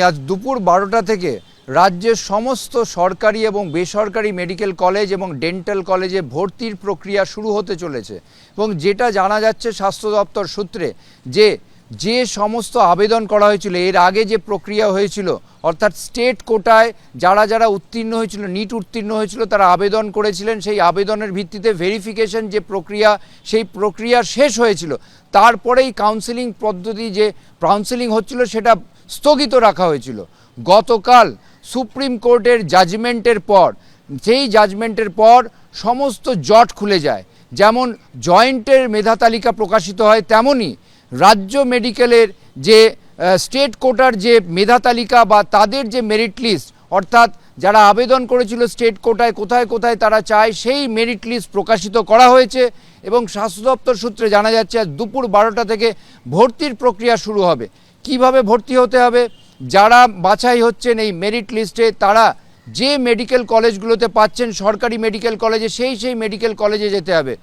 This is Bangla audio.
আজ দুপুর 12টা থেকে রাজ্যের সমস্ত সরকারি এবং বেসরকারি মেডিকেল কলেজ এবং ডেন্টাল কলেজে ভর্তির প্রক্রিয়া শুরু হতে চলেছে এবং যেটা জানা যাচ্ছে স্বাস্থ্য দপ্তর সূত্রে যে সমস্ত আবেদন করা হয়েছিল এর আগে যে প্রক্রিয়া হয়েছিল অর্থাৎ স্টেট কোটায় যারা উত্তীর্ণ হয়েছিল নিট উত্তীর্ণ হয়েছিল তারা আবেদন করেছিলেন, সেই আবেদনের ভিত্তিতে ভেরিফিকেশন যে প্রক্রিয়া সেই প্রক্রিয়া শেষ হয়েছিল, তারপরেই কাউন্সেলিং পদ্ধতি যে কাউন্সেলিং হচ্ছিল সেটা স্থগিত রাখা হয়েছিল। গতকাল সুপ্রিম কোর্টের জাজমেন্টের পর সমস্ত জট খুলে যায়। যেমন জয়েন্টের মেধা তালিকা প্রকাশিত হয়, তেমনই রাজ্য মেডিকেলের যে স্টেট কোটার যে মেধা তালিকা বা তাদের যে মেরিট লিস্ট, অর্থাৎ যারা আবেদন করেছিল স্টেট কোটায় কোথায় কোথায় তারা চায় সেই মেরিট লিস্ট প্রকাশিত করা হয়েছে এবং স্বাস্থ্য দপ্তর সূত্রে জানা যাচ্ছে আজ দুপুর 12টা থেকে ভর্তির প্রক্রিয়া শুরু হবে। কিভাবে ভর্তি হতে হবে? যারা বাছাই হচ্ছেন এই মেরিট লিস্টে তারা যে মেডিকেল কলেজগুলোতে পাচ্ছেন সরকারি মেডিকেল কলেজে সেই মেডিকেল কলেজে যেতে হবে।